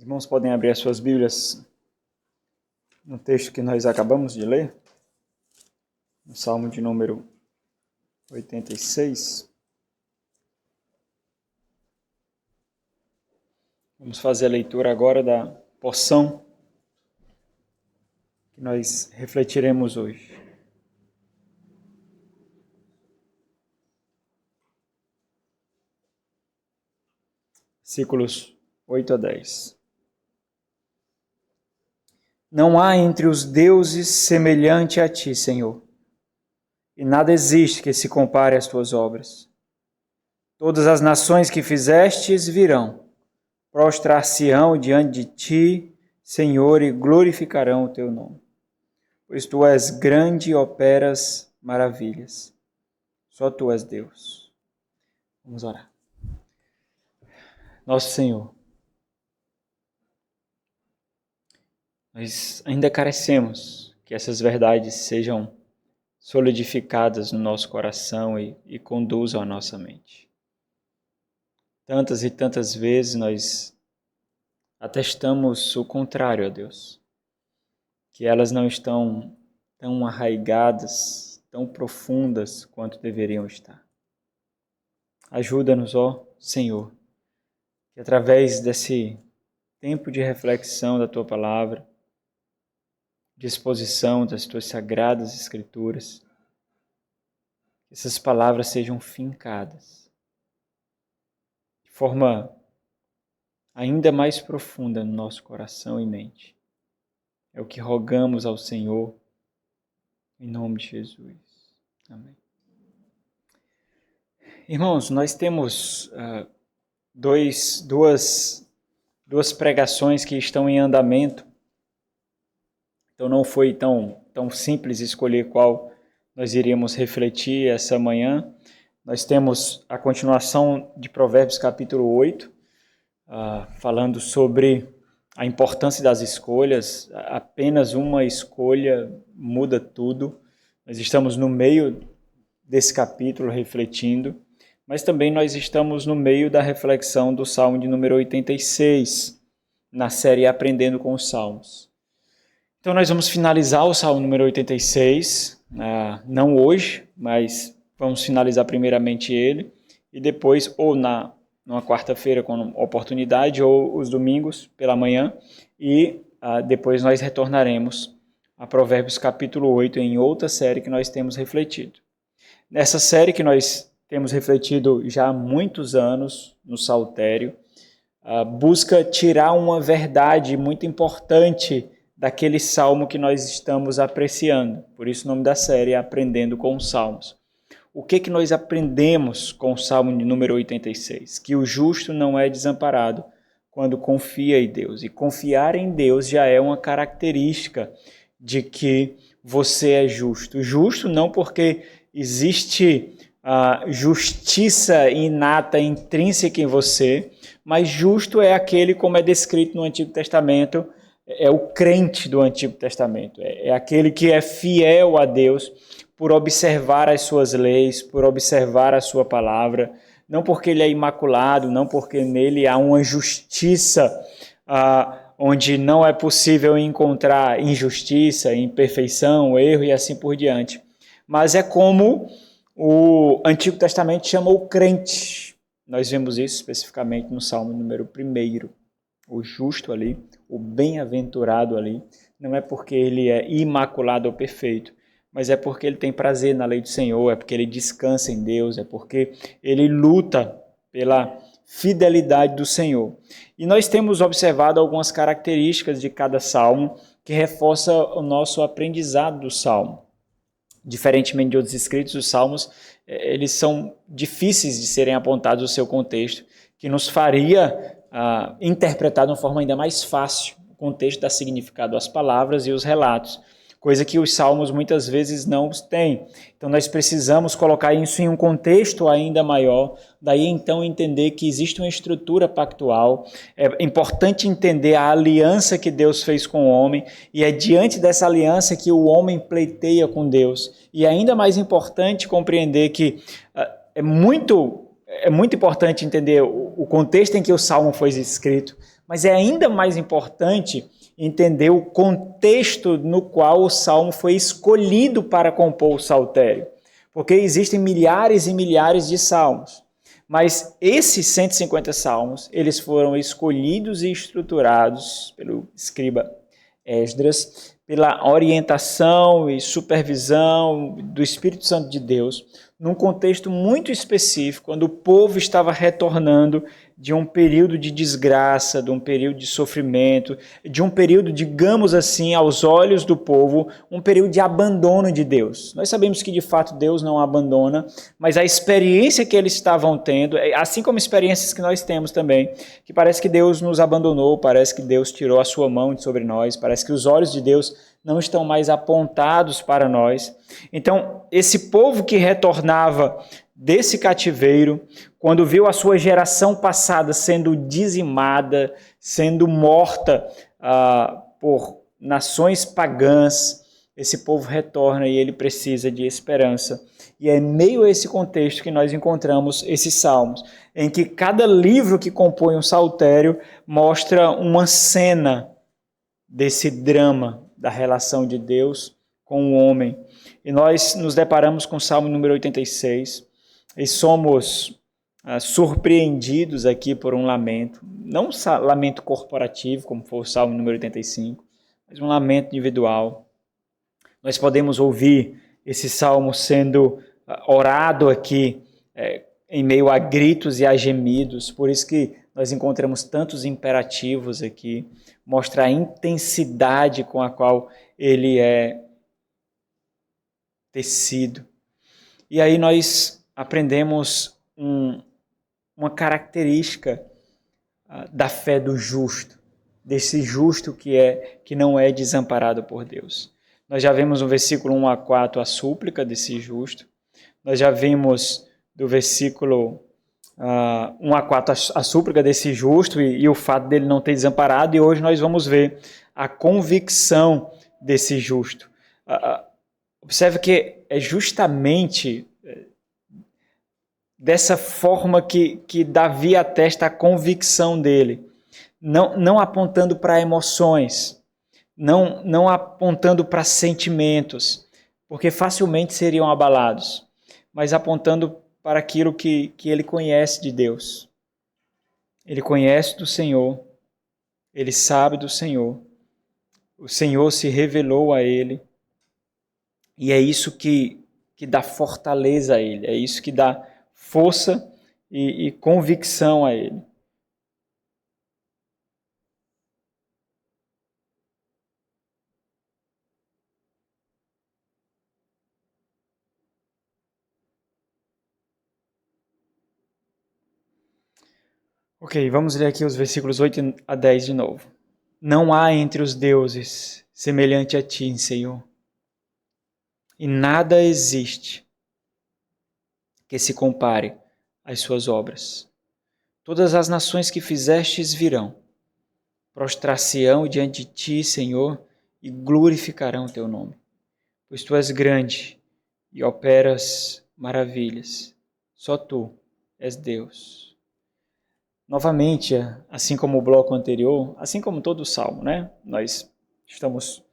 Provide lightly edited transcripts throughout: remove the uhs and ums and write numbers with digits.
Irmãos, podem abrir as suas Bíblias no texto que nós acabamos de ler, no Salmo de número 86. Vamos fazer a leitura agora da porção que nós refletiremos hoje. Versículos 8 a 10. Não há entre os deuses semelhante a ti, Senhor, e nada existe que se compare às tuas obras. Todas as nações que fizestes virão, prostrar-se-ão diante de ti, Senhor, e glorificarão o teu nome. Pois tu és grande e operas maravilhas. Só tu és Deus. Vamos orar. Nosso Senhor, nós ainda carecemos que essas verdades sejam solidificadas no nosso coração e conduzam a nossa mente. Tantas e tantas vezes nós atestamos o contrário, ó Deus, que elas não estão tão arraigadas, tão profundas quanto deveriam estar. Ajuda-nos, ó Senhor, que através desse tempo de reflexão da Tua Palavra, de exposição das Tuas Sagradas Escrituras, que essas palavras sejam fincadas de forma ainda mais profunda no nosso coração e mente. É o que rogamos ao Senhor, em nome de Jesus. Amém. Irmãos, nós temos duas pregações que estão em andamento. Então não foi tão simples escolher qual nós iríamos refletir essa manhã. Nós temos a continuação de Provérbios capítulo 8, falando sobre a importância das escolhas. Apenas uma escolha muda tudo. Nós estamos no meio desse capítulo refletindo, mas também nós estamos no meio da reflexão do Salmo de número 86, na série Aprendendo com os Salmos. Então nós vamos finalizar o Salmo número 86, não hoje, mas vamos finalizar primeiramente ele, e depois, ou numa quarta-feira com oportunidade, ou os domingos pela manhã, e depois nós retornaremos a Provérbios capítulo 8 em outra série que nós temos refletido. Nessa série que nós temos refletido já há muitos anos no Saltério, busca tirar uma verdade muito importante daquele salmo que nós estamos apreciando. Por isso o nome da série é Aprendendo com os Salmos. O que nós aprendemos com o Salmo de número 86? Que o justo não é desamparado quando confia em Deus. E confiar em Deus já é uma característica de que você é justo. Justo não porque existe justiça inata, intrínseca em você, mas justo é aquele, como é descrito no Antigo Testamento, é o crente do Antigo Testamento, é aquele que é fiel a Deus por observar as suas leis, por observar a sua palavra, não porque ele é imaculado, não porque nele há uma justiça onde não é possível encontrar injustiça, imperfeição, erro e assim por diante, mas é como o Antigo Testamento chama o crente. Nós vemos isso especificamente no Salmo número 1, o justo ali, o bem-aventurado ali, não é porque ele é imaculado ou perfeito, mas é porque ele tem prazer na lei do Senhor, é porque ele descansa em Deus, é porque ele luta pela fidelidade do Senhor. E nós temos observado algumas características de cada salmo que reforça o nosso aprendizado do salmo. Diferentemente de outros escritos, os salmos eles são difíceis de serem apontados no seu contexto, que nos faria interpretar de uma forma ainda mais fácil o contexto dá significado às palavras e os relatos, coisa que os salmos muitas vezes não têm. Então nós precisamos colocar isso em um contexto ainda maior, daí então entender que existe uma estrutura pactual, é importante entender a aliança que Deus fez com o homem, e é diante dessa aliança que o homem pleiteia com Deus. E ainda mais importante compreender que é muito importante entender o contexto em que o Salmo foi escrito, Mas é ainda mais importante entender o contexto no qual o salmo foi escolhido para compor o saltério. Porque existem milhares e milhares de salmos. Mas esses 150 salmos, eles foram escolhidos e estruturados pelo escriba Esdras, pela orientação e supervisão do Espírito Santo de Deus, num contexto muito específico, quando o povo estava retornando de um período de desgraça, de um período de sofrimento, de um período, digamos assim, aos olhos do povo, um período de abandono de Deus. Nós sabemos que, de fato, Deus não abandona, mas a experiência que eles estavam tendo, assim como experiências que nós temos também, que parece que Deus nos abandonou, parece que Deus tirou a sua mão de sobre nós, parece que os olhos de Deus não estão mais apontados para nós. Então, esse povo que retornava desse cativeiro, quando viu a sua geração passada sendo dizimada, sendo morta por nações pagãs, esse povo retorna e ele precisa de esperança. E é em meio a esse contexto que nós encontramos esses salmos, em que cada livro que compõe um saltério mostra uma cena desse drama da relação de Deus com o homem. E nós nos deparamos com o Salmo número 86 e somos surpreendidos aqui por um lamento, não um lamento corporativo, como foi o Salmo número 85, mas um lamento individual. Nós podemos ouvir esse salmo sendo orado aqui em meio a gritos e a gemidos, por isso que nós encontramos tantos imperativos aqui, mostra a intensidade com a qual ele é tecido. E aí nós aprendemos uma característica da fé do justo, desse justo que não é desamparado por Deus. Nós já vimos no versículo 1 a 4 a súplica desse justo, nós já vimos do versículo 1 a 4 a súplica desse justo e o fato dele não ter desamparado, e hoje nós vamos ver a convicção desse justo. Observe que é justamente dessa forma que Davi atesta a convicção dele, não apontando para emoções, não apontando para sentimentos, porque facilmente seriam abalados, mas apontando para aquilo que ele conhece de Deus. Ele conhece do Senhor, ele sabe do Senhor, o Senhor se revelou a ele, e é isso que dá fortaleza a ele, é isso que dá força e convicção a ele. Ok, vamos ler aqui os versículos 8 a 10 de novo. Não há entre os deuses semelhante a ti, Senhor, e nada existe que se compare às suas obras. Todas as nações que fizestes virão, prostrar-se-ão diante de ti, Senhor, e glorificarão teu nome. Pois tu és grande e operas maravilhas. Só tu és Deus. Novamente, assim como o bloco anterior, assim como todo o salmo, né? Nós estamos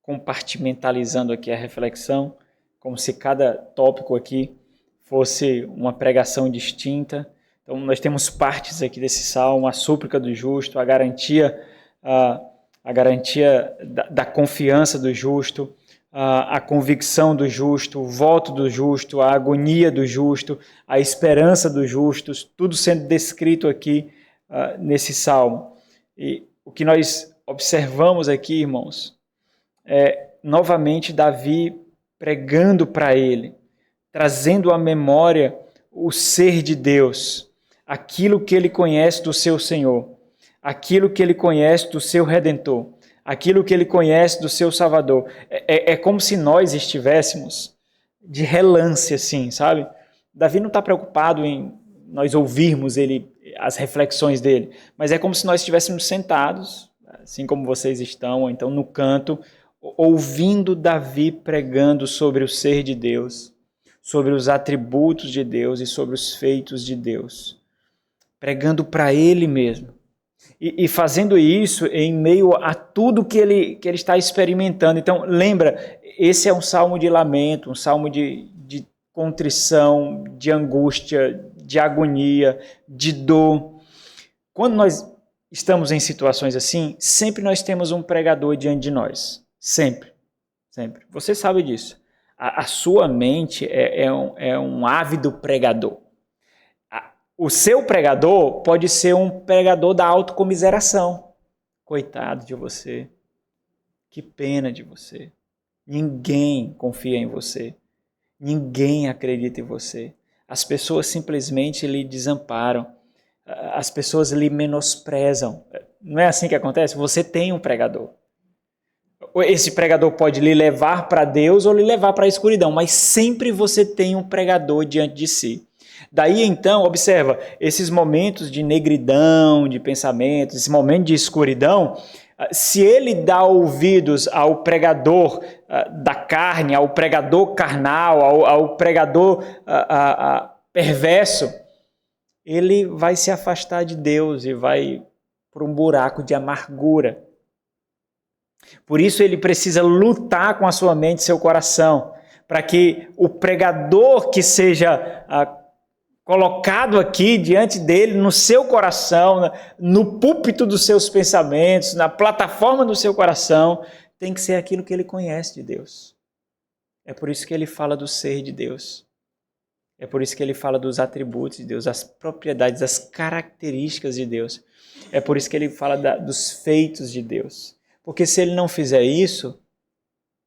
compartimentalizando aqui a reflexão, como se cada tópico aqui fosse uma pregação distinta. Então, nós temos partes aqui desse salmo, a súplica do justo, a garantia da confiança do justo, a convicção do justo, o voto do justo, a agonia do justo, a esperança dos justos, tudo sendo descrito aqui nesse salmo. E o que nós observamos aqui, irmãos, é novamente Davi pregando para ele, trazendo à memória o ser de Deus, aquilo que ele conhece do seu Senhor, aquilo que ele conhece do seu Redentor, aquilo que ele conhece do seu Salvador. É como se nós estivéssemos de relance, assim, sabe? Davi não está preocupado em nós ouvirmos as reflexões dele, mas é como se nós estivéssemos sentados, assim como vocês estão, ou então no canto, ouvindo Davi pregando sobre o ser de Deus, sobre os atributos de Deus e sobre os feitos de Deus, pregando para ele mesmo. E fazendo isso em meio a tudo que ele está experimentando. Então, lembra, esse é um salmo de lamento, um salmo de contrição, de angústia, de agonia, de dor. Quando nós estamos em situações assim, sempre nós temos um pregador diante de nós. Sempre, sempre. Você sabe disso. A sua mente é um ávido pregador. O seu pregador pode ser um pregador da autocomiseração. Coitado de você. Que pena de você. Ninguém confia em você. Ninguém acredita em você. As pessoas simplesmente lhe desamparam. As pessoas lhe menosprezam. Não é assim que acontece? Você tem um pregador. Esse pregador pode lhe levar para Deus ou lhe levar para a escuridão, mas sempre você tem um pregador diante de si. Daí então, observa, esses momentos de negridão, de pensamento, esse momento de escuridão, se ele dá ouvidos ao pregador da carne, ao pregador carnal, ao pregador perverso, ele vai se afastar de Deus e vai para um buraco de amargura. Por isso ele precisa lutar com a sua mente e seu coração, para que o pregador que seja colocado aqui diante dele, no seu coração, no púlpito dos seus pensamentos, na plataforma do seu coração, tem que ser aquilo que ele conhece de Deus. É por isso que ele fala do ser de Deus. É por isso que ele fala dos atributos de Deus, as propriedades, as características de Deus. É por isso que ele fala dos feitos de Deus. Porque se ele não fizer isso,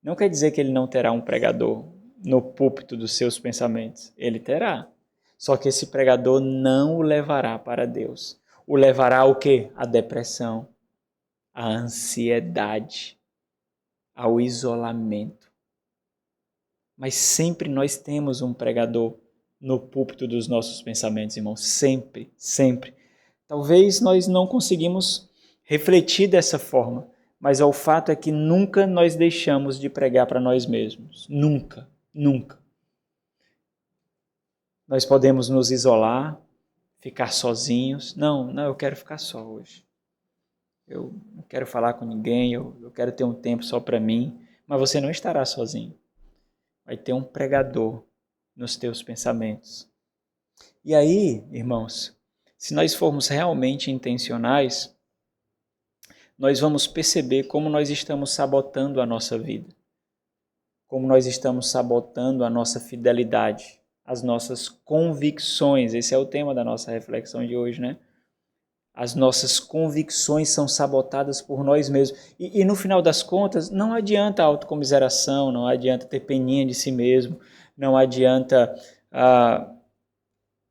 não quer dizer que ele não terá um pregador no púlpito dos seus pensamentos. Ele terá. Só que esse pregador não o levará para Deus. O levará ao quê? À depressão, à ansiedade, ao isolamento. Mas sempre nós temos um pregador no púlpito dos nossos pensamentos, irmãos. Sempre, sempre. Talvez nós não conseguimos refletir dessa forma, mas o fato é que nunca nós deixamos de pregar para nós mesmos. Nunca, nunca. Nós podemos nos isolar, ficar sozinhos. Não, eu quero ficar só hoje. Eu não quero falar com ninguém, eu quero ter um tempo só para mim. Mas você não estará sozinho. Vai ter um pregador nos teus pensamentos. E aí, irmãos, se nós formos realmente intencionais, nós vamos perceber como nós estamos sabotando a nossa vida, como nós estamos sabotando a nossa fidelidade, as nossas convicções. Esse é o tema da nossa reflexão de hoje, né? As nossas convicções são sabotadas por nós mesmos. E no final das contas, não adianta a autocomiseração, não adianta ter peninha de si mesmo, não adianta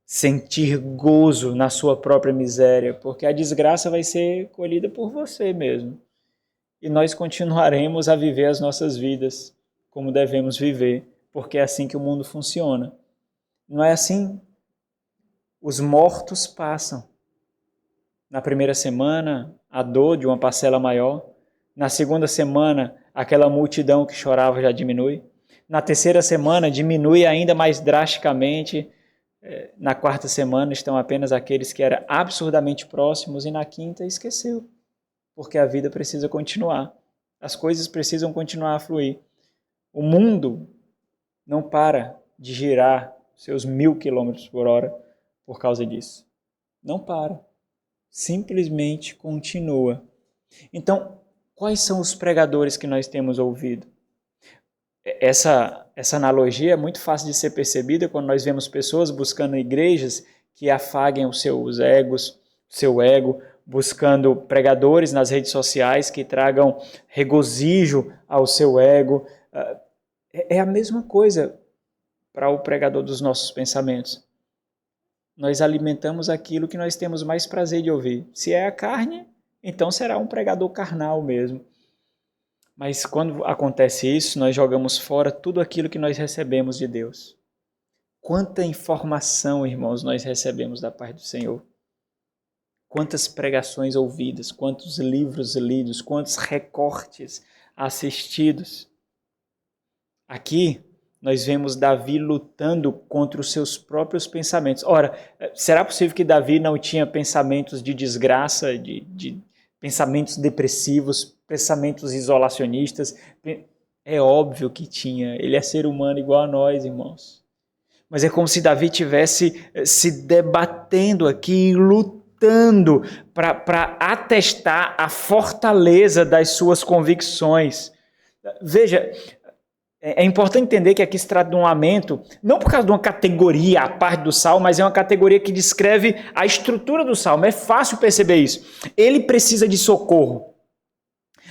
sentir gozo na sua própria miséria, porque a desgraça vai ser colhida por você mesmo. E nós continuaremos a viver as nossas vidas como devemos viver, porque é assim que o mundo funciona. Não é assim? Os mortos passam. Na primeira semana, a dor de uma parcela maior. Na segunda semana, aquela multidão que chorava já diminui. Na terceira semana, diminui ainda mais drasticamente. Na quarta semana, estão apenas aqueles que eram absurdamente próximos. E na quinta, esqueceu. Porque a vida precisa continuar. As coisas precisam continuar a fluir. O mundo não para de girar seus 1000 km por hora por causa disso. Não para. Simplesmente continua. Então, quais são os pregadores que nós temos ouvido? Essa analogia é muito fácil de ser percebida quando nós vemos pessoas buscando igrejas que afaguem os seus egos, seu ego, buscando pregadores nas redes sociais que tragam regozijo ao seu ego. É a mesma coisa para o pregador dos nossos pensamentos. Nós alimentamos aquilo que nós temos mais prazer de ouvir. Se é a carne, então será um pregador carnal mesmo. Mas quando acontece isso, nós jogamos fora tudo aquilo que nós recebemos de Deus. Quanta informação, irmãos, nós recebemos da parte do Senhor. Quantas pregações ouvidas, quantos livros lidos, quantos recortes assistidos. Aqui, nós vemos Davi lutando contra os seus próprios pensamentos. Ora, será possível que Davi não tinha pensamentos de desgraça, de pensamentos depressivos, pensamentos isolacionistas? É óbvio que tinha. Ele é ser humano igual a nós, irmãos. Mas é como se Davi tivesse se debatendo aqui, lutando para atestar a fortaleza das suas convicções. Veja, é importante entender que aqui se trata de um lamento, não por causa de uma categoria à parte do salmo, mas é uma categoria que descreve a estrutura do salmo. É fácil perceber isso. Ele precisa de socorro.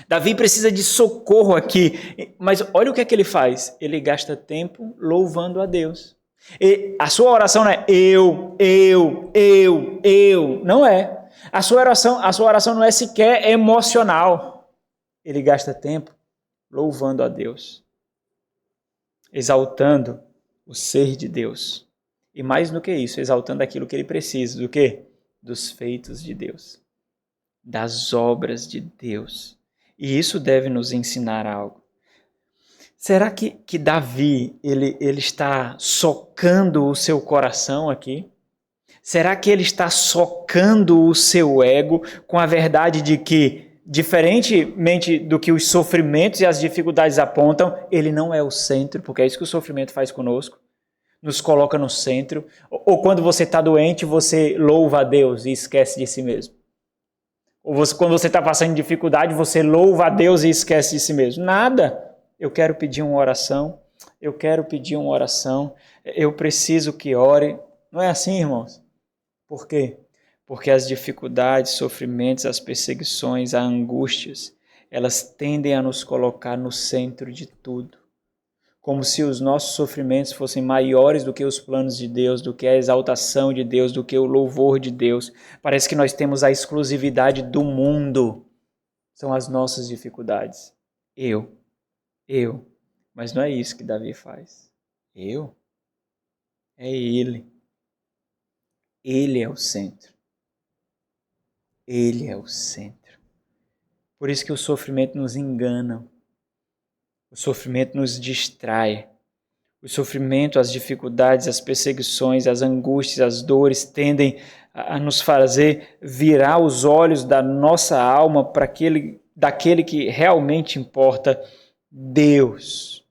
Davi precisa de socorro aqui. Mas olha o que é que ele faz. Ele gasta tempo louvando a Deus. E a sua oração não é eu. Não é. A sua oração não é sequer emocional. Ele gasta tempo louvando a Deus, exaltando o ser de Deus. E mais do que isso, exaltando aquilo que ele precisa. Do quê? Dos feitos de Deus. Das obras de Deus. E isso deve nos ensinar algo. Será que Davi ele está socando o seu coração aqui? Será que ele está socando o seu ego com a verdade de que, diferentemente do que os sofrimentos e as dificuldades apontam, ele não é o centro, porque é isso que o sofrimento faz conosco, nos coloca no centro. Ou quando você está doente, você louva a Deus e esquece de si mesmo. Ou quando você está passando dificuldade, você louva a Deus e esquece de si mesmo. Nada. Eu quero pedir uma oração, eu preciso que ore. Não é assim, irmãos? Por quê? Porque as dificuldades, sofrimentos, as perseguições, as angústias, elas tendem a nos colocar no centro de tudo. Como se os nossos sofrimentos fossem maiores do que os planos de Deus, do que a exaltação de Deus, do que o louvor de Deus. Parece que nós temos a exclusividade do mundo. São as nossas dificuldades. Eu. Mas não é isso que Davi faz. Eu? É ele. Ele é o centro. Ele é o centro. Por isso que o sofrimento nos engana. O sofrimento nos distrai. O sofrimento, as dificuldades, as perseguições, as angústias, as dores tendem a nos fazer virar os olhos da nossa alma para daquele que realmente importa, Deus.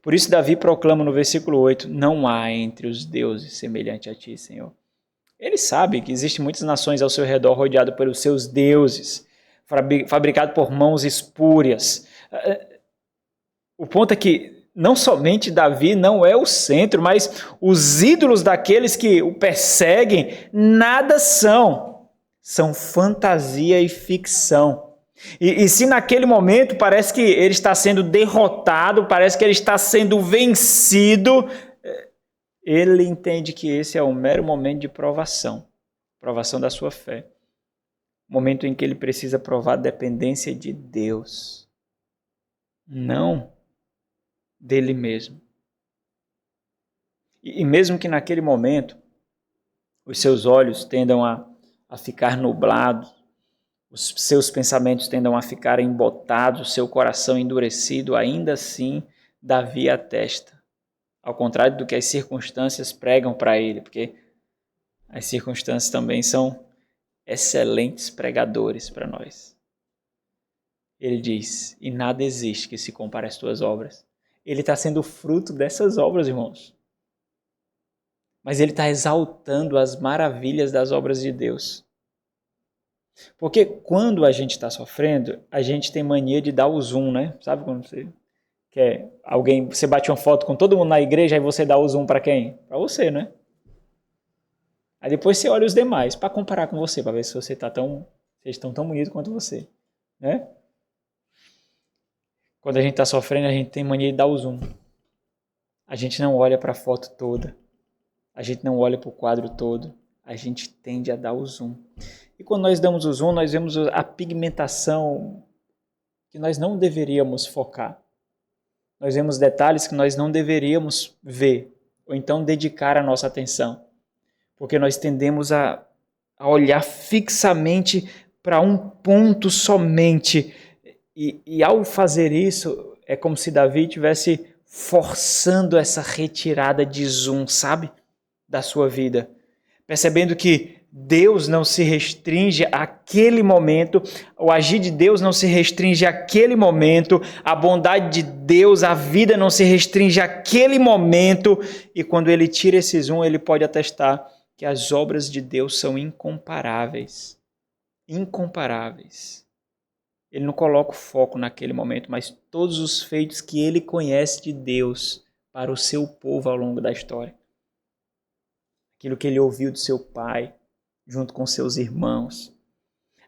Por isso Davi proclama no versículo 8, não há entre os deuses semelhante a ti, Senhor. Ele sabe que existem muitas nações ao seu redor rodeadas pelos seus deuses, fabricados por mãos espúrias. O ponto é que não somente Davi não é o centro, mas os ídolos daqueles que o perseguem nada são. São fantasia e ficção. E se naquele momento parece que ele está sendo derrotado, parece que ele está sendo vencido, ele entende que esse é um mero momento de provação da sua fé. Momento em que ele precisa provar a dependência de Deus, não dele mesmo. E mesmo que naquele momento os seus olhos tendam a ficar nublados, os seus pensamentos tendam a ficar embotados, o seu coração endurecido, ainda assim Davi atesta. Ao contrário do que as circunstâncias pregam para ele, porque as circunstâncias também são excelentes pregadores para nós. Ele diz, e nada existe que se compare às tuas obras. Ele está sendo fruto dessas obras, irmãos. Mas ele está exaltando as maravilhas das obras de Deus. Porque quando a gente está sofrendo, a gente tem mania de dar o zoom, né? Sabe quando você quer alguém, você bate uma foto com todo mundo na igreja e você dá o zoom para quem? Para você, né? Aí depois você olha os demais para comparar com você, para ver se você está vocês estão tão bonitos quanto você, né? Quando a gente está sofrendo, a gente tem mania de dar o zoom. A gente não olha para a foto toda. A gente não olha para o quadro todo. A gente tende a dar o zoom. E quando nós damos o zoom, nós vemos a pigmentação que nós não deveríamos focar. Nós vemos detalhes que nós não deveríamos ver, ou então dedicar a nossa atenção. Porque nós tendemos a olhar fixamente para um ponto somente. E ao fazer isso, é como se Davi estivesse forçando essa retirada de zoom, sabe? Da sua vida. Percebendo que Deus não se restringe àquele momento, o agir de Deus não se restringe àquele momento, a bondade de Deus, a vida não se restringe àquele momento, e quando ele tira esse zoom, ele pode atestar que as obras de Deus são incomparáveis. Incomparáveis. Ele não coloca o foco naquele momento, mas todos os feitos que ele conhece de Deus para o seu povo ao longo da história. Aquilo que ele ouviu do seu pai, junto com seus irmãos,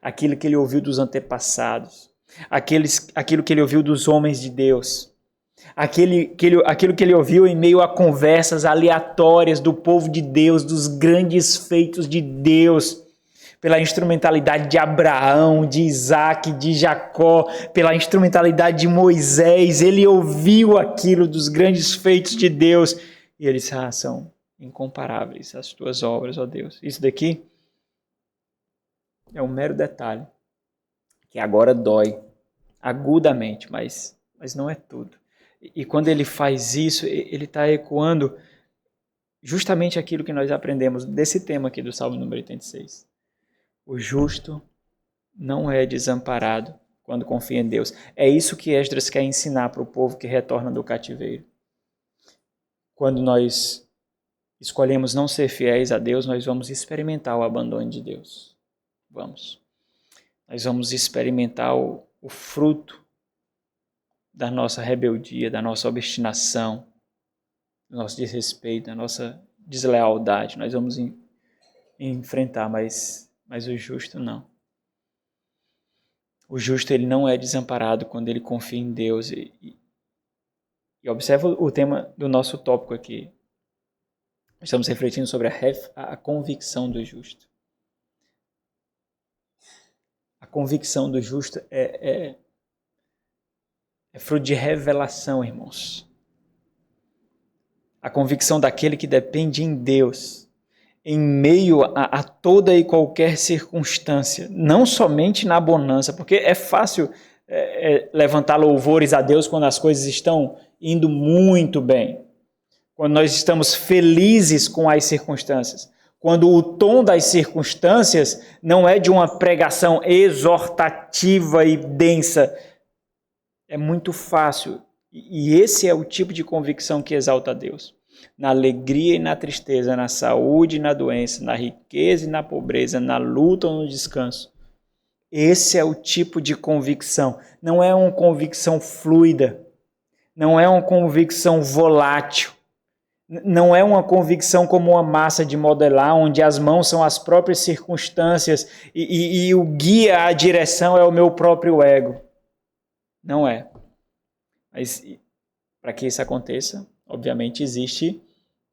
aquilo que ele ouviu dos antepassados, aquilo que ele ouviu dos homens de Deus, aquilo que ele ouviu em meio a conversas aleatórias do povo de Deus, dos grandes feitos de Deus, pela instrumentalidade de Abraão, de Isaac, de Jacó, pela instrumentalidade de Moisés. Ele ouviu aquilo dos grandes feitos de Deus e ele disse: são incomparáveis as tuas obras, ó Deus. Isso daqui é um mero detalhe que agora dói agudamente, mas não é tudo. E quando ele faz isso, ele está ecoando justamente aquilo que nós aprendemos desse tema aqui do Salmo número 86. O justo não é desamparado quando confia em Deus. É isso que Esdras quer ensinar para o povo que retorna do cativeiro. Quando nós escolhemos não ser fiéis a Deus, nós vamos experimentar o abandono de Deus. Nós vamos experimentar o fruto da nossa rebeldia, da nossa obstinação, do nosso desrespeito, da nossa deslealdade. Nós vamos enfrentar, mas o justo não. O justo ele não é desamparado quando ele confia em Deus. E observa o tema do nosso tópico aqui. Estamos refletindo sobre a convicção do justo. A convicção do justo é fruto de revelação, irmãos. A convicção daquele que depende em Deus, em meio a toda e qualquer circunstância, não somente na bonança, porque é fácil levantar louvores a Deus quando as coisas estão indo muito bem, quando nós estamos felizes com as circunstâncias. Quando o tom das circunstâncias não é de uma pregação exortativa e densa. É muito fácil. E esse é o tipo de convicção que exalta a Deus. Na alegria e na tristeza, na saúde e na doença, na riqueza e na pobreza, na luta ou no descanso. Esse é o tipo de convicção. Não é uma convicção fluida. Não é uma convicção volátil. Não é uma convicção como uma massa de modelar, onde as mãos são as próprias circunstâncias e o guia, a direção é o meu próprio ego. Não é. Mas para que isso aconteça, obviamente existe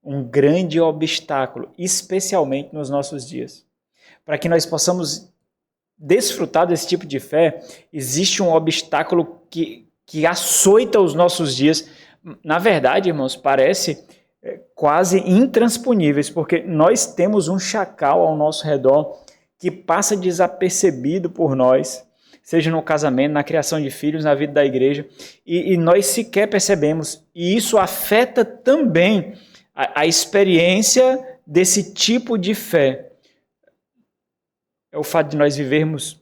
um grande obstáculo, especialmente nos nossos dias. Para que nós possamos desfrutar desse tipo de fé, existe um obstáculo que açoita os nossos dias. Na verdade, irmãos, parece quase intransponíveis, porque nós temos um chacal ao nosso redor que passa desapercebido por nós, seja no casamento, na criação de filhos, na vida da igreja, e nós sequer percebemos. E isso afeta também a experiência desse tipo de fé. É o fato de nós vivermos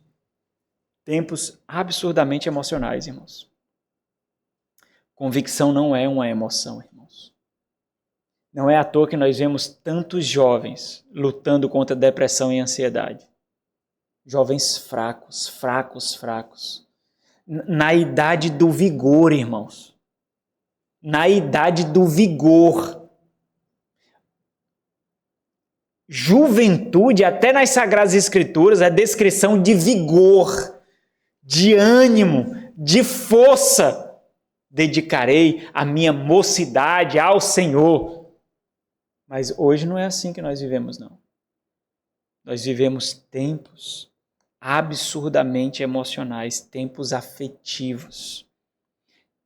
tempos absurdamente emocionais, irmãos. Convicção não é uma emoção, irmãos. Não é à toa que nós vemos tantos jovens lutando contra depressão e ansiedade. Jovens fracos. Na idade do vigor, irmãos. Na idade do vigor. Juventude, até nas Sagradas Escrituras, é descrição de vigor, de ânimo, de força. Dedicarei a minha mocidade ao Senhor. Mas hoje não é assim que nós vivemos, não. Nós vivemos tempos absurdamente emocionais, tempos afetivos,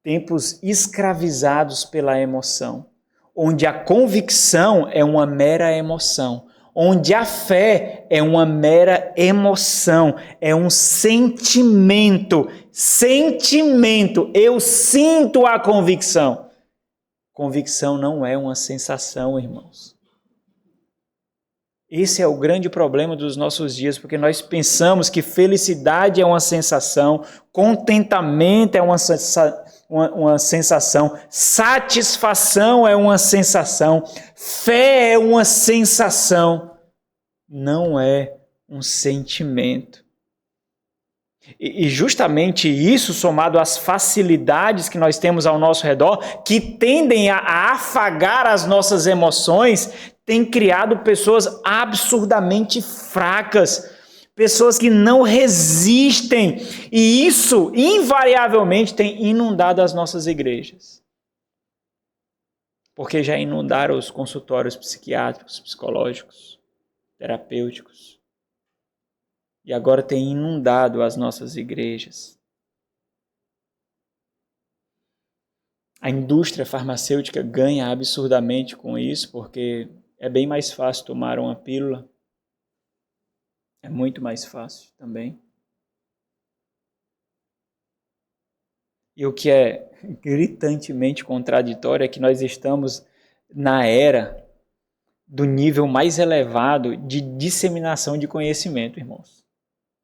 tempos escravizados pela emoção, onde a convicção é uma mera emoção, onde a fé é uma mera emoção, é um sentimento, eu sinto a convicção. Convicção não é uma sensação, irmãos. Esse é o grande problema dos nossos dias, porque nós pensamos que felicidade é uma sensação, contentamento é uma sensação, satisfação é uma sensação, fé é uma sensação, não é um sentimento. E justamente isso, somado às facilidades que nós temos ao nosso redor, que tendem a afagar as nossas emoções, tem criado pessoas absurdamente fracas, pessoas que não resistem, e isso invariavelmente tem inundado as nossas igrejas. Porque já inundaram os consultórios psiquiátricos, psicológicos, terapêuticos. E agora tem inundado as nossas igrejas. A indústria farmacêutica ganha absurdamente com isso, porque é bem mais fácil tomar uma pílula. É muito mais fácil também. E o que é gritantemente contraditório é que nós estamos na era do nível mais elevado de disseminação de conhecimento, irmãos.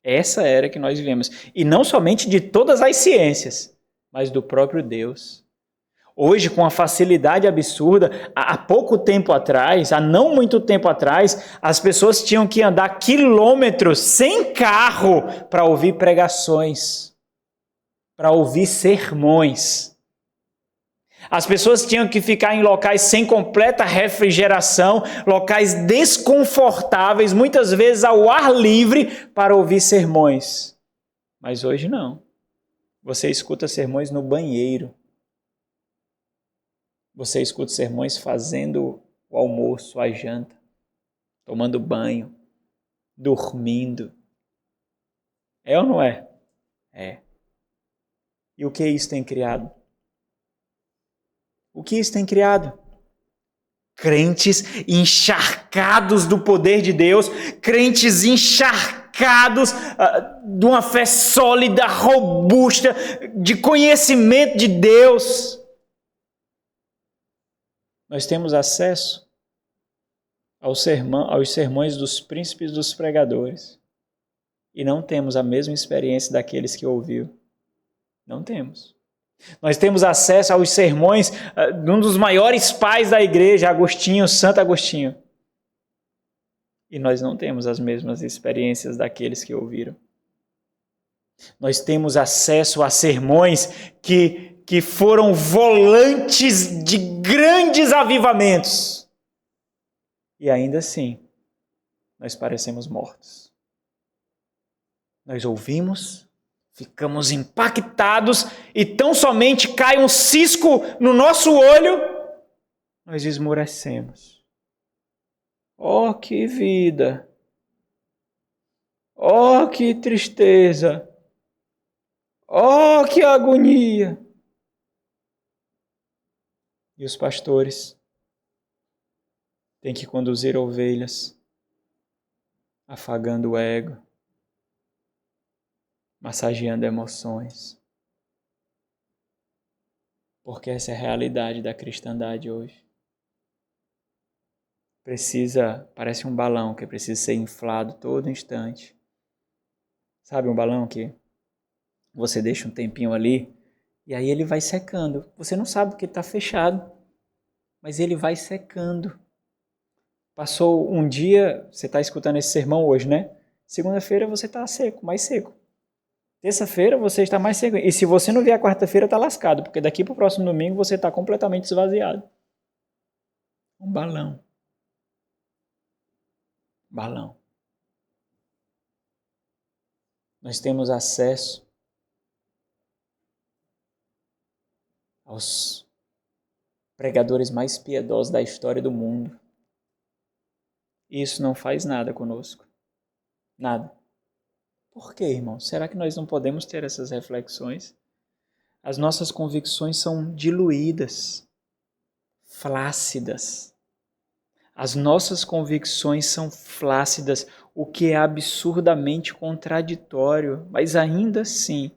Essa era que nós vivemos. E não somente de todas as ciências, mas do próprio Deus. Hoje, com a facilidade absurda, há pouco tempo atrás, há não muito tempo atrás, as pessoas tinham que andar quilômetros sem carro para ouvir pregações, para ouvir sermões. As pessoas tinham que ficar em locais sem completa refrigeração, locais desconfortáveis, muitas vezes ao ar livre, para ouvir sermões. Mas hoje não. Você escuta sermões no banheiro. Você escuta sermões fazendo o almoço, a janta, tomando banho, dormindo. É ou não é? É. E o que isso tem criado? O que isso tem criado? Crentes encharcados do poder de Deus, crentes encharcados de uma fé sólida, robusta, de conhecimento de Deus. Nós temos acesso aos sermões dos príncipes dos pregadores e não temos a mesma experiência daqueles que ouviu. Não temos. Nós temos acesso aos sermões de um dos maiores pais da igreja, Agostinho, Santo Agostinho. E nós não temos as mesmas experiências daqueles que ouviram. Nós temos acesso a sermões que foram volantes de grandes avivamentos. E ainda assim, nós parecemos mortos. Nós ouvimos, ficamos impactados e tão somente cai um cisco no nosso olho, nós esmorecemos. Oh, que vida! Oh, que tristeza! Oh, que agonia! E os pastores têm que conduzir ovelhas, afagando o ego, massageando emoções. Porque essa é a realidade da cristandade hoje. Parece um balão que precisa ser inflado todo instante. Sabe um balão que você deixa um tempinho ali e aí ele vai secando. Você não sabe que está fechado, mas ele vai secando. Passou um dia, você está escutando esse sermão hoje, né? Segunda-feira você está seco, mais seco. Terça-feira você está mais seco. E se você não vier a quarta-feira, está lascado, porque daqui para o próximo domingo você está completamente esvaziado. Um balão. Balão. Nós temos acesso aos pregadores mais piedosos da história do mundo. E isso não faz nada conosco. Nada. Por quê, irmão? Será que nós não podemos ter essas reflexões? As nossas convicções são diluídas, flácidas. As nossas convicções são flácidas, o que é absurdamente contraditório, mas ainda assim,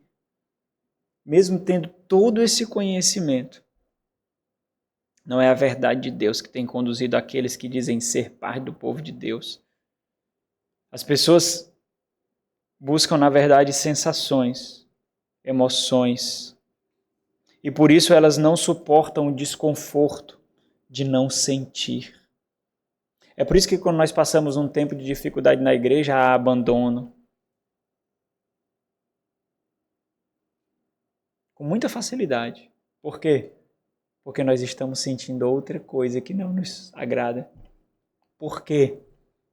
mesmo tendo todo esse conhecimento, Não é a verdade de Deus que tem conduzido aqueles que dizem ser parte do povo de Deus. As pessoas buscam, na verdade, sensações, emoções. E por isso elas não suportam o desconforto de não sentir. É por isso que quando nós passamos um tempo de dificuldade na igreja, há abandono. Com muita facilidade. Por quê? Porque nós estamos sentindo outra coisa que não nos agrada. Por quê?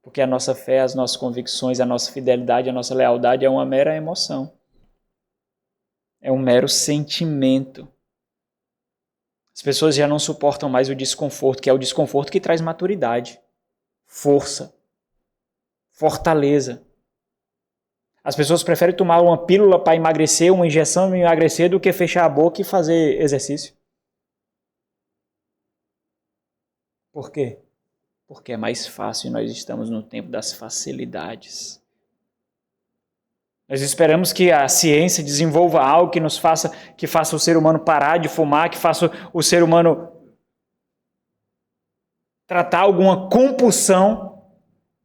Porque a nossa fé, as nossas convicções, a nossa fidelidade, a nossa lealdade é uma mera emoção. É um mero sentimento. As pessoas já não suportam mais o desconforto, que é o desconforto que traz maturidade, força, fortaleza. As pessoas preferem tomar uma pílula para emagrecer, uma injeção para emagrecer, do que fechar a boca e fazer exercício. Por quê? Porque é mais fácil e nós estamos no tempo das facilidades. Nós esperamos que a ciência desenvolva algo que faça o ser humano parar de fumar, que faça o ser humano tratar alguma compulsão,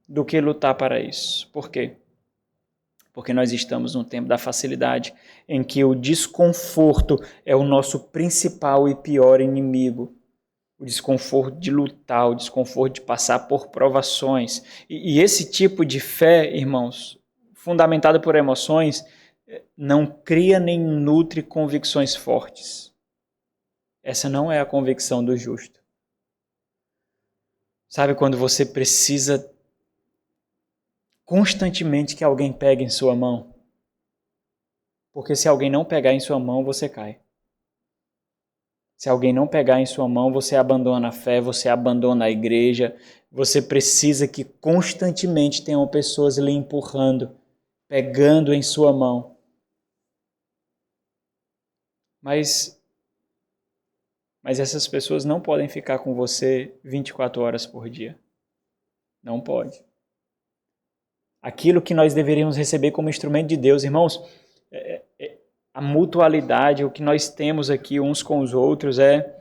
do que lutar para isso. Por quê? Porque nós estamos num tempo da facilidade, em que o desconforto é o nosso principal e pior inimigo. O desconforto de lutar, o desconforto de passar por provações. E esse tipo de fé, irmãos, fundamentada por emoções, não cria nem nutre convicções fortes. Essa não é a convicção do justo. Sabe quando você precisa constantemente que alguém pegue em sua mão? Porque se alguém não pegar em sua mão, você cai. Se alguém não pegar em sua mão, você abandona a fé, você abandona a igreja. Você precisa que constantemente tenham pessoas lhe empurrando, pegando em sua mão. Mas essas pessoas não podem ficar com você 24 horas por dia. Não pode. Aquilo que nós deveríamos receber como instrumento de Deus, irmãos, a mutualidade, o que nós temos aqui uns com os outros é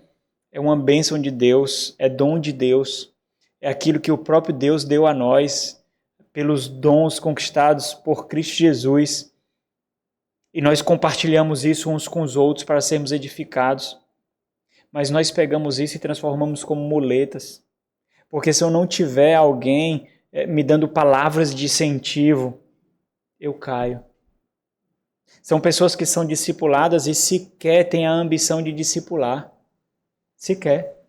uma bênção de Deus, é dom de Deus, é aquilo que o próprio Deus deu a nós, pelos dons conquistados por Cristo Jesus, e nós compartilhamos isso uns com os outros para sermos edificados, mas nós pegamos isso e transformamos como muletas, porque se eu não tiver alguém me dando palavras de incentivo, eu caio. São pessoas que são discipuladas e sequer têm a ambição de discipular. Sequer.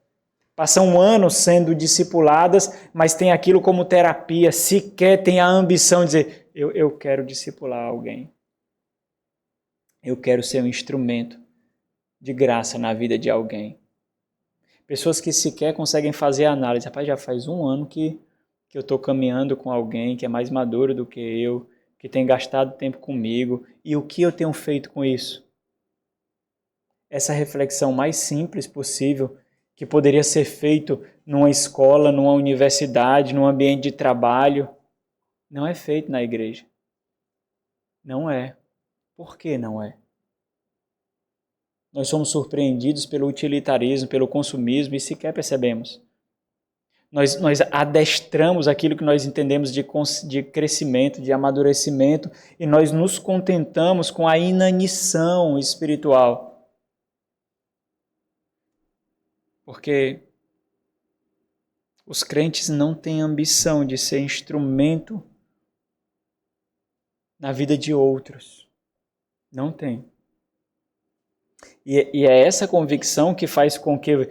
Passam um ano sendo discipuladas, mas tem aquilo como terapia. Sequer têm a ambição de dizer, eu quero discipular alguém. Eu quero ser um instrumento de graça na vida de alguém. Pessoas que sequer conseguem fazer a análise. Rapaz, já faz um ano que eu estou caminhando com alguém que é mais maduro do que eu, que tem gastado tempo comigo, e o que eu tenho feito com isso? Essa reflexão mais simples possível, que poderia ser feito numa escola, numa universidade, num ambiente de trabalho, não é feito na igreja. Não é. Por que não é? Nós somos surpreendidos pelo utilitarismo, pelo consumismo e sequer percebemos. Nós adestramos aquilo que nós entendemos de crescimento, de amadurecimento, e nós nos contentamos com a inanição espiritual. Porque os crentes não têm ambição de ser instrumento na vida de outros. Não tem. E é essa convicção que faz com que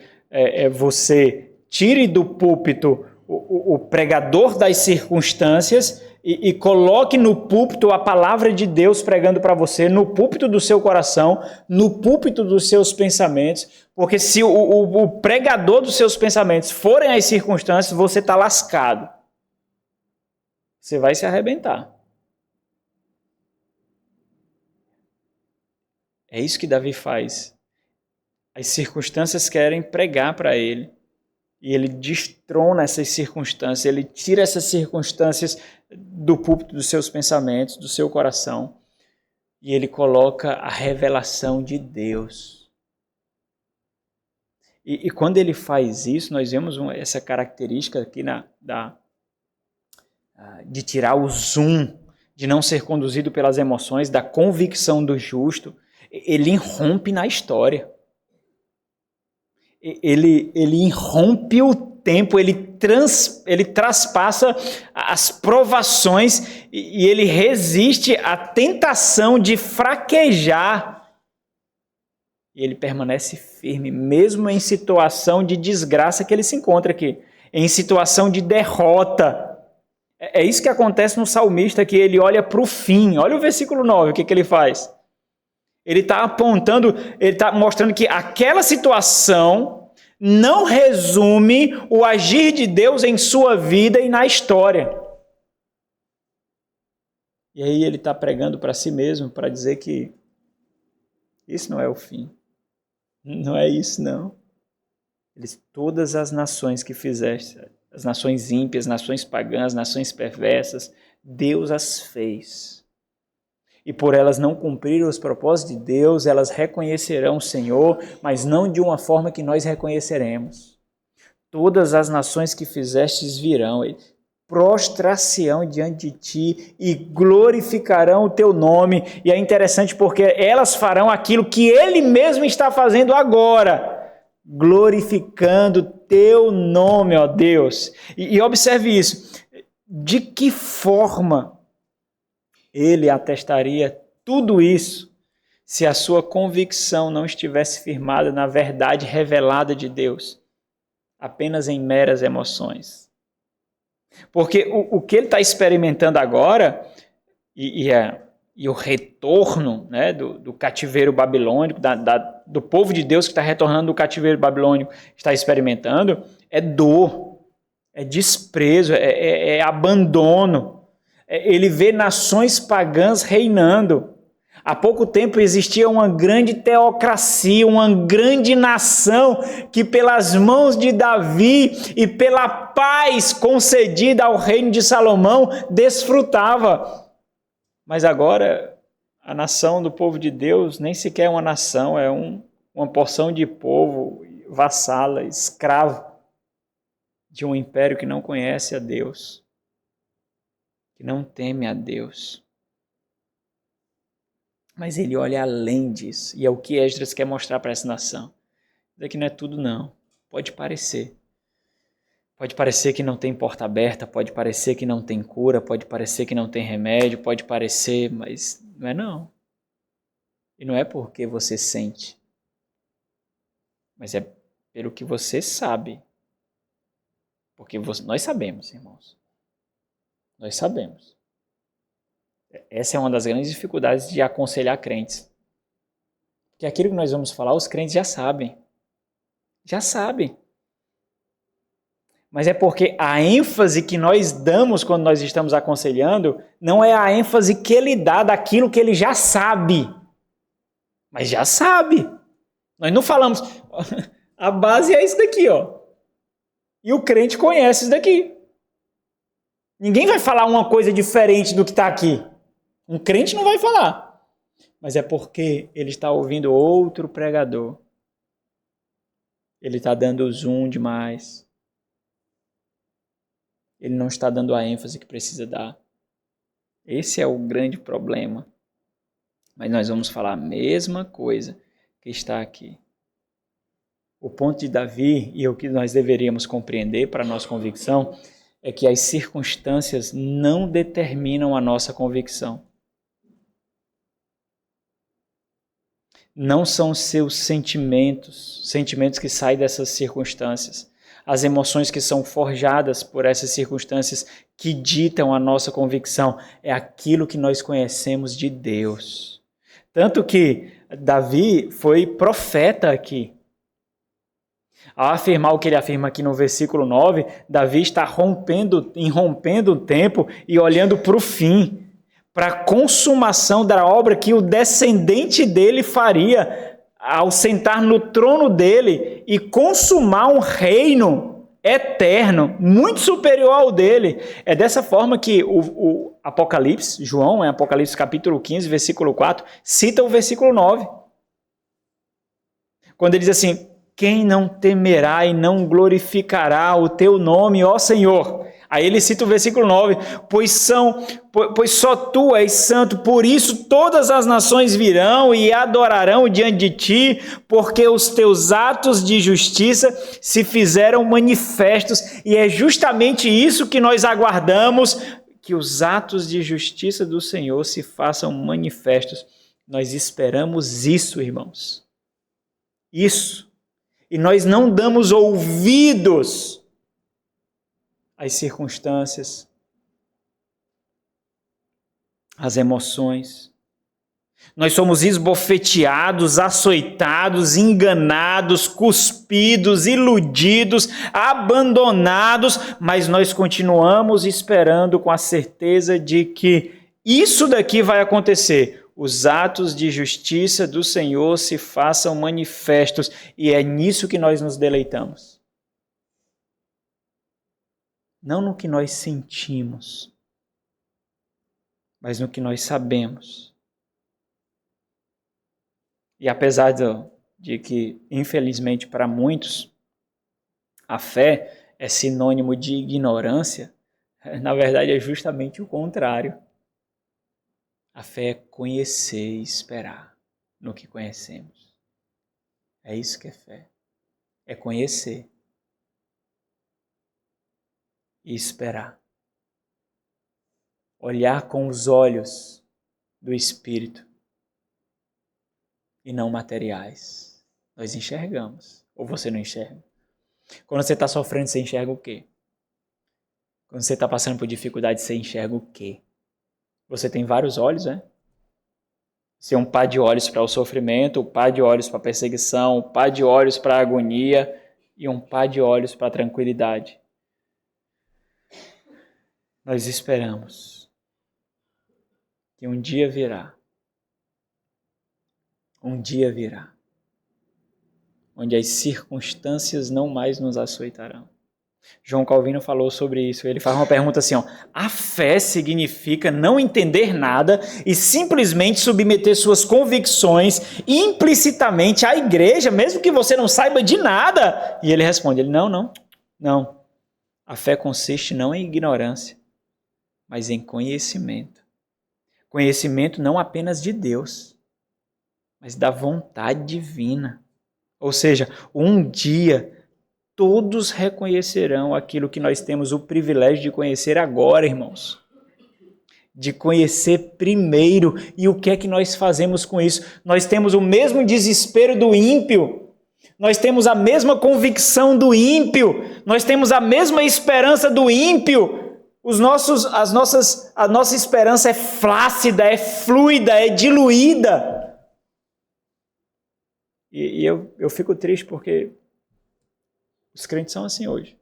você tire do púlpito o pregador das circunstâncias e coloque no púlpito a palavra de Deus pregando para você, no púlpito do seu coração, no púlpito dos seus pensamentos, porque se o pregador dos seus pensamentos forem as circunstâncias, você está lascado. Você vai se arrebentar. É isso que Davi faz. As circunstâncias querem pregar para ele. E ele destrona essas circunstâncias, ele tira essas circunstâncias do púlpito dos seus pensamentos, do seu coração, e ele coloca a revelação de Deus. E quando ele faz isso, nós vemos essa característica aqui de tirar o zoom, de não ser conduzido pelas emoções, da convicção do justo. Ele irrompe na história. Ele irrompe o tempo, ele traspassa as provações e ele resiste à tentação de fraquejar. E ele permanece firme, mesmo em situação de desgraça que ele se encontra aqui, em situação de derrota. É isso que acontece no salmista, que ele olha para o fim. Olha o versículo 9, o que ele faz? Ele está apontando, ele está mostrando que aquela situação não resume o agir de Deus em sua vida e na história. E aí ele está pregando para si mesmo, para dizer que isso não é o fim. Não é isso, não. Todas as nações que fizeste, as nações ímpias, nações pagãs, nações perversas, Deus as fez. E por elas não cumprirem os propósitos de Deus, elas reconhecerão o Senhor, mas não de uma forma que nós reconheceremos. Todas as nações que fizestes virão, prostrar-se-ão diante de ti e glorificarão o teu nome. E é interessante porque elas farão aquilo que ele mesmo está fazendo agora, glorificando o teu nome, ó Deus. E observe isso, de que forma ele atestaria tudo isso se a sua convicção não estivesse firmada na verdade revelada de Deus, apenas em meras emoções? Porque o que ele está experimentando agora, e o retorno, né, do cativeiro babilônico, do povo de Deus que está retornando do cativeiro babilônico, está experimentando, é dor, é desprezo, é abandono. Ele vê nações pagãs reinando. Há pouco tempo existia uma grande teocracia, uma grande nação que pelas mãos de Davi e pela paz concedida ao reino de Salomão desfrutava. Mas agora a nação do povo de Deus nem sequer é uma nação, é uma porção de povo vassala, escravo de um império que não conhece a Deus, que não teme a Deus. Mas ele olha além disso, e é o que Esdras quer mostrar para essa nação. Isso aqui não é tudo, não. Pode parecer. Pode parecer que não tem porta aberta, pode parecer que não tem cura, pode parecer que não tem remédio, pode parecer, mas não é não. E não é porque você sente, mas é pelo que você sabe. Porque nós sabemos, irmãos. Nós sabemos. Essa é uma das grandes dificuldades de aconselhar crentes. Porque aquilo que nós vamos falar, os crentes já sabem. Já sabem. Mas é porque a ênfase que nós damos quando nós estamos aconselhando não é a ênfase que ele dá daquilo que ele já sabe. Mas já sabe. Nós não falamos, a base é isso daqui, ó. E o crente conhece isso daqui. Ninguém vai falar uma coisa diferente do que está aqui. Um crente não vai falar. Mas é porque ele está ouvindo outro pregador. Ele está dando zoom demais. Ele não está dando a ênfase que precisa dar. Esse é o grande problema. Mas nós vamos falar a mesma coisa que está aqui. O ponto de Davi, e o que nós deveríamos compreender para a nossa convicção, é que as circunstâncias não determinam a nossa convicção. Não são os seus sentimentos que saem dessas circunstâncias, as emoções que são forjadas por essas circunstâncias que ditam a nossa convicção, é aquilo que nós conhecemos de Deus. Tanto que Davi foi profeta aqui. Ao afirmar o que ele afirma aqui no versículo 9, Davi está irrompendo o tempo e olhando para o fim, para a consumação da obra que o descendente dele faria ao sentar no trono dele e consumar um reino eterno, muito superior ao dele. É dessa forma que o Apocalipse, João, em Apocalipse capítulo 15, versículo 4, cita o versículo 9. Quando ele diz assim, quem não temerá e não glorificará o teu nome, ó Senhor? Aí ele cita o versículo 9, pois só tu és santo, por isso todas as nações virão e adorarão diante de ti, porque os teus atos de justiça se fizeram manifestos, e é justamente isso que nós aguardamos, que os atos de justiça do Senhor se façam manifestos. Nós esperamos isso, irmãos. Isso. E nós não damos ouvidos às circunstâncias, às emoções. Nós somos esbofeteados, açoitados, enganados, cuspidos, iludidos, abandonados, mas nós continuamos esperando com a certeza de que isso daqui vai acontecer. Os atos de justiça do Senhor se façam manifestos, e é nisso que nós nos deleitamos. Não no que nós sentimos, mas no que nós sabemos. E apesar de que, infelizmente, para muitos, a fé é sinônimo de ignorância, na verdade é justamente o contrário. A fé é conhecer e esperar no que conhecemos. É isso que é fé. É conhecer e esperar. Olhar com os olhos do Espírito e não materiais. Nós enxergamos. Ou você não enxerga? Quando você está sofrendo, você enxerga o quê? Quando você está passando por dificuldade, você enxerga o quê? Você tem vários olhos, né? Você é um par de olhos para o sofrimento, um par de olhos para a perseguição, um par de olhos para a agonia e um par de olhos para a tranquilidade. Nós esperamos que um dia virá. Um dia virá, onde as circunstâncias não mais nos açoitarão. João Calvino falou sobre isso. Ele faz uma pergunta assim, a fé significa não entender nada e simplesmente submeter suas convicções implicitamente à igreja, mesmo que você não saiba de nada? E ele responde, não. A fé consiste não em ignorância, mas em conhecimento. Conhecimento não apenas de Deus, mas da vontade divina. Ou seja, um dia todos reconhecerão aquilo que nós temos o privilégio de conhecer agora, irmãos. De conhecer primeiro. E o que é que nós fazemos com isso? Nós temos o mesmo desespero do ímpio. Nós temos a mesma convicção do ímpio. Nós temos a mesma esperança do ímpio. A nossa esperança é flácida, é fluida, é diluída. E eu fico triste porque os crentes são assim hoje.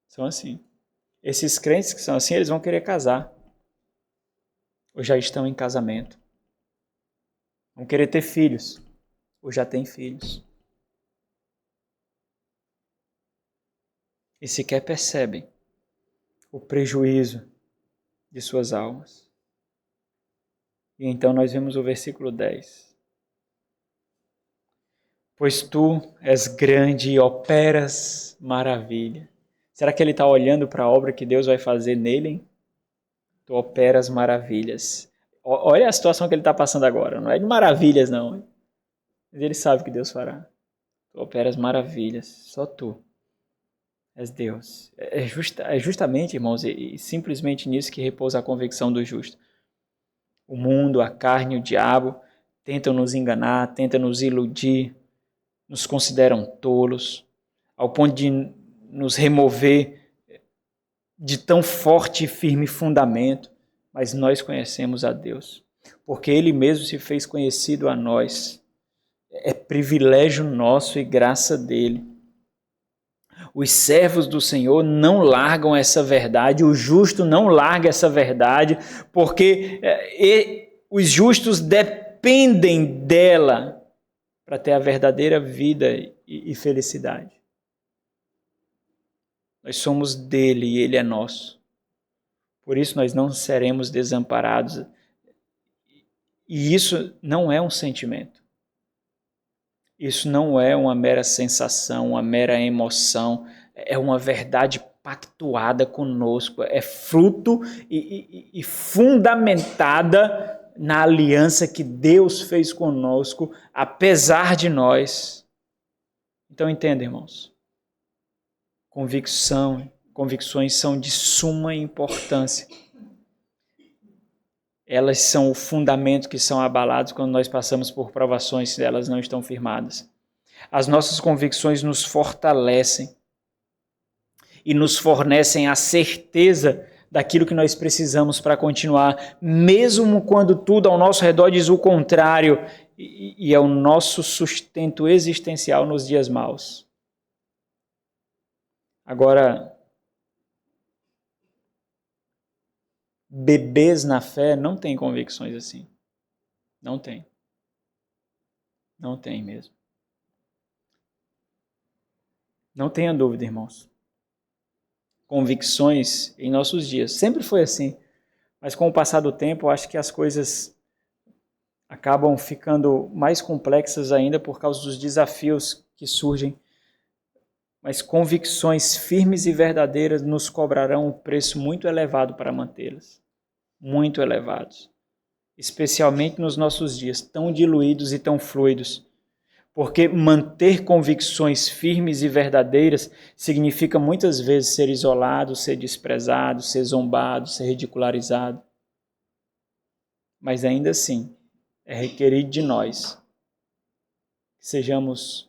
São assim. Esses crentes que são assim, eles vão querer casar. Ou já estão em casamento. Vão querer ter filhos. Ou já têm filhos. E sequer percebem o prejuízo de suas almas. E então nós vemos o versículo 10. Pois tu és grande e operas maravilha. Será que ele está olhando para a obra que Deus vai fazer nele? Hein? Tu operas maravilhas. Olha a situação que ele está passando agora. Não é de maravilhas, não. Mas ele sabe que Deus fará. Tu operas maravilhas. Só tu és Deus. É justamente, irmãos, e simplesmente nisso que repousa a convicção do justo. O mundo, a carne, o diabo tentam nos enganar, tentam nos iludir, nos consideram tolos, ao ponto de nos remover de tão forte e firme fundamento, mas nós conhecemos a Deus, porque Ele mesmo se fez conhecido a nós. É privilégio nosso e graça dEle. Os servos do Senhor não largam essa verdade, o justo não larga essa verdade, porque os justos dependem dela para ter a verdadeira vida e felicidade. Nós somos dele e ele é nosso. Por isso nós não seremos desamparados. E isso não é um sentimento. Isso não é uma mera sensação, uma mera emoção, é uma verdade pactuada conosco, é fruto e fundamentada na aliança que Deus fez conosco, apesar de nós. Então entenda, irmãos, convicções são de suma importância. Elas são o fundamento que são abalados quando nós passamos por provações se elas não estão firmadas. As nossas convicções nos fortalecem e nos fornecem a certeza daquilo que nós precisamos para continuar, mesmo quando tudo ao nosso redor diz o contrário, e é o nosso sustento existencial nos dias maus. Agora, bebês na fé não têm convicções assim. Não tem. Não tem mesmo. Não tenha dúvida, irmãos. Convicções em nossos dias. Sempre foi assim. Mas com o passar do tempo, eu acho que as coisas acabam ficando mais complexas ainda por causa dos desafios que surgem. Mas convicções firmes e verdadeiras nos cobrarão um preço muito elevado para mantê-las. Muito elevados. Especialmente nos nossos dias, tão diluídos e tão fluidos. Porque manter convicções firmes e verdadeiras significa muitas vezes ser isolado, ser desprezado, ser zombado, ser ridicularizado. Mas ainda assim, é requerido de nós que sejamos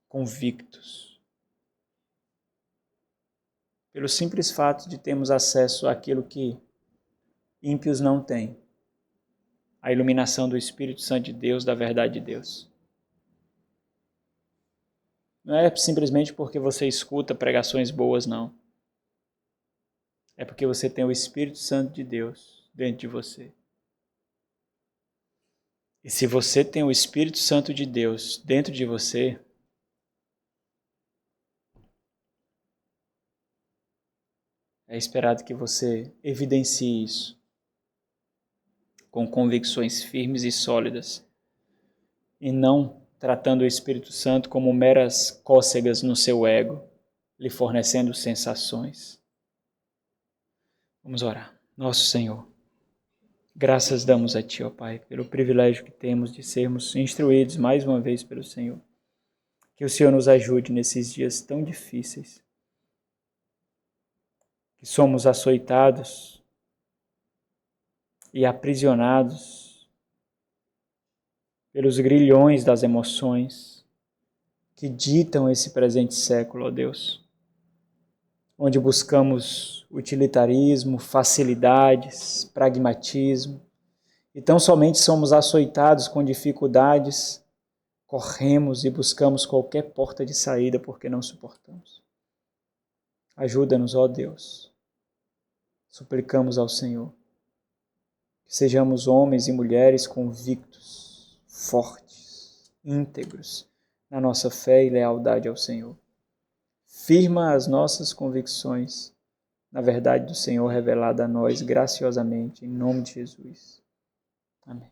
convictos. Pelo simples fato de termos acesso àquilo que ímpios não têm. A iluminação do Espírito Santo de Deus, da verdade de Deus. Não é simplesmente porque você escuta pregações boas, não. É porque você tem o Espírito Santo de Deus dentro de você. E se você tem o Espírito Santo de Deus dentro de você, é esperado que você evidencie isso com convicções firmes e sólidas, e não tratando o Espírito Santo como meras cócegas no seu ego, lhe fornecendo sensações. Vamos orar. Nosso Senhor, graças damos a Ti, ó Pai, pelo privilégio que temos de sermos instruídos mais uma vez pelo Senhor. Que o Senhor nos ajude nesses dias tão difíceis, que somos açoitados e aprisionados pelos grilhões das emoções que ditam esse presente século, ó Deus, onde buscamos utilitarismo, facilidades, pragmatismo, e tão somente somos açoitados com dificuldades, corremos e buscamos qualquer porta de saída porque não suportamos. Ajuda-nos, ó Deus. Suplicamos ao Senhor que sejamos homens e mulheres convictos, fortes, íntegros na nossa fé e lealdade ao Senhor. Firma as nossas convicções na verdade do Senhor revelada a nós graciosamente, em nome de Jesus. Amém.